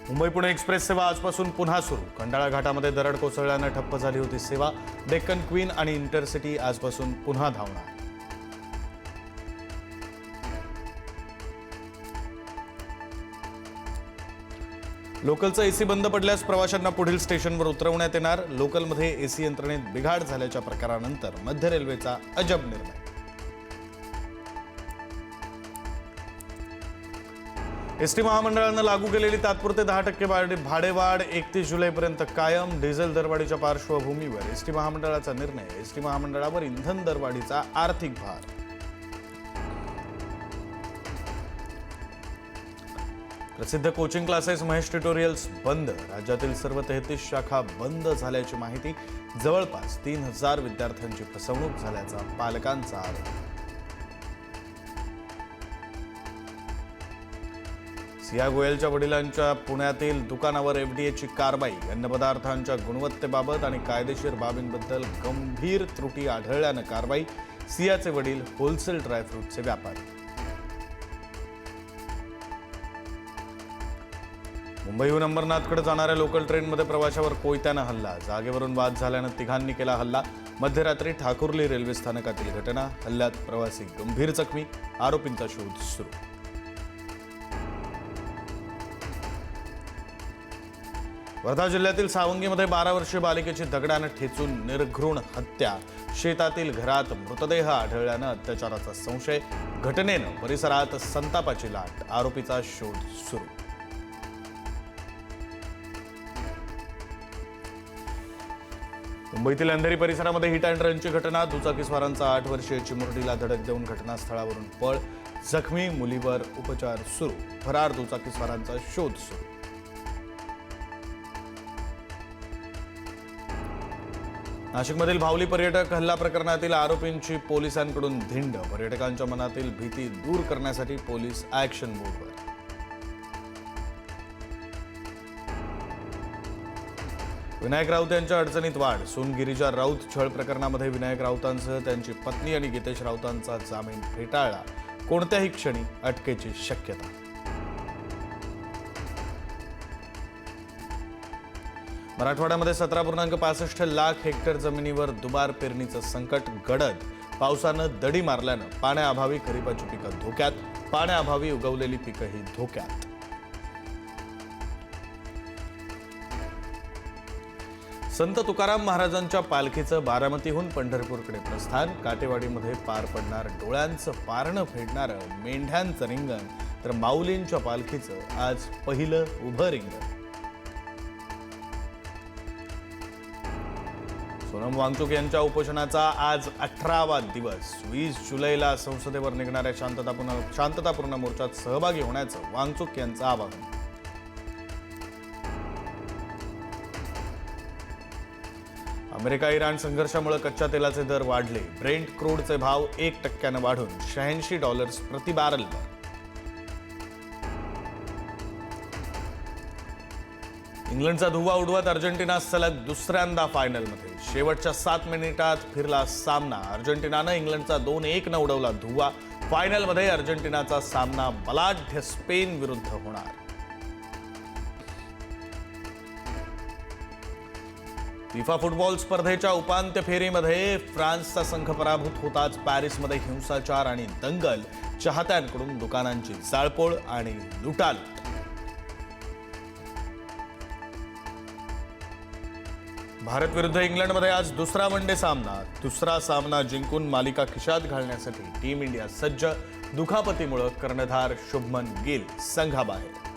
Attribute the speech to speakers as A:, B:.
A: Mumbai Pune express सेवा आजपासून पुन्हा सुरू। खंडाळा घाटामध्ये दरड कोसळल्याने ठप्प झाली होती सेवा। डेक्कन क्वीन आणि इंटरसिटी आजपासून पुन्हा धावणार। लोकलचं एसी बंद पडल्यास प्रवाशांना पुढील स्टेशनवर उतरवण्यात येणार। लोकलमध्ये एसी यंत्रणेत बिघाड झाल्याच्या प्रकारानंतर मध्य रेल्वेचा अजब निर्णय। एसटी महामंडळानं लागू केलेली तात्पुरते 10% भाडेवाढ 31 जुलैपर्यंत कायम। डिझेल दरवाढीच्या पार्श्वभूमीवर एसटी महामंडळाचा निर्णय। एसटी महामंडळावर इंधन दरवाढीचा आर्थिक भार। प्रसिद्ध कोचिंग क्लासेस महेश ट्युटोरियल्स बंद। राज्यातील सर्व 33 शाखा बंद झाल्याची माहिती। जवळपास 3000 विद्यार्थ्यांची फसवणूक झाल्याचा पालकांचा आरोप। सिया गोयलच्या वडिलांच्या पुण्यातील दुकानावर एफडीएची कारवाई। अन्नपदार्थांच्या गुणवत्तेबाबत आणि कायदेशीर बाबींबद्दल गंभीर त्रुटी आढळल्यानं कारवाई। सियाचे वडील होलसेल ड्रायफ्रूटचे व्यापारी। मुंबईहून अंबरनाथकडे जाणाऱ्या लोकल ट्रेनमध्ये प्रवाशावर कोयत्यानं हल्ला। जागेवरून वाद झाल्यानं तिघांनी केला हल्ला। मध्यरात्री ठाकुर्ली रेल्वे स्थानकातील घटना। हल्ल्यात प्रवासी गंभीर जखमी। आरोपींचा शोध सुरू। वर्धा जिल्ह्यातील सावंगीमध्ये 12 वर्षीय बालिकेची दगडानं ठेचून निर्घृण हत्या। शेतातील घरात मृतदेह आढळल्यानं अत्याचाराचा संशय। घटनेनं परिसरात संतापाची लाट। आरोपीचा शोध सुरू। मुंबईतील अंधेरी परिसरामध्ये हिट अँड रनची घटना। दुचाकीस्वारांचा 8 वर्षीय चिमुरडीला धडक देऊन घटनास्थळावरून पळ। जखमी मुलीवर उपचार सुरू। फरार दुचाकीस्वारांचा शोध सुरू। नाशिकमधील भावली पर्यटक हल्ला प्रकरणातील आरोपींची पोलिसांकडून धिंड। पर्यटकांच्या मनातील भीती दूर करण्यासाठी पोलीस ॲक्शन मोडवर। विनायक राऊत यांच्या अडचणीत वाढ। सून गिरिजा राऊत छळ प्रकरणामध्ये विनायक राऊतांसह त्यांची पत्नी आणि गीतेश राऊतांचा जामीन फेटाळला। कोणत्याही क्षणी अटकेची शक्यता। मराठवाड्यामध्ये 17.65 लाख हेक्टर जमिनीवर दुबार पेरणीचं संकट। गडद पावसानं दडी मारल्यानं पाण्याअभावी खरीपाची पिकं धोक्यात। पाण्याअभावी उगवलेली पिकंही धोक्यात। संत तुकाराम महाराजांच्या पालखीचं बारामतीहून पंढरपूरकडे प्रस्थान। काटेवाडीमध्ये पार पडणार डोळ्यांचं पारणं फेडणारं मेंढ्यांचं रिंगण, तर माऊलींच्या पालखीचं आज पहिलं उभं रिंगण। सोनम वांगचुक यांच्या उपोषणाचा आज 18वा दिवस। 20 जुलैला संसदेवर निघणाऱ्या शांततापूर्ण मोर्चात सहभागी होण्याचं वांगचुक यांचं आवाहन। अमेरिका इराण संघर्षामुळे कच्च्या तेलाचे दर वाढले। ब्रेंट क्रूडचे भाव 1% वाढून $86 प्रति बॅरलवर। इंग्लंडचा धुव्वा उडवत अर्जेंटिना सलग दुसऱ्यांदा फायनलमध्ये। शेवटच्या 7 मिनिटात फिरला सामना। अर्जेंटिनानं इंग्लंडचा 2-1 उडवला धुव्वा। फायनलमध्ये अर्जेंटिनाचा सामना बलाढ्य स्पेन विरुद्ध होणार। फिफा फुटबॉल स्पर्धेच्या उपांत्य फेरीमध्ये फ्रान्सचा संघ पराभूत होताच पॅरिसमध्ये हिंसाचार आणि दंगल। चाहत्यांकडून दुकानांची जाळपोळ आणि लुटालूट। भारत विरुद्ध इंग्लंडमध्ये आज दुसरा वनडे सामना। दुसरा सामना जिंकून मालिका खिशात घालण्यासाठी टीम इंडिया सज्ज। दुखापतीमुळे कर्णधार शुभमन गिल संघाबाहेर।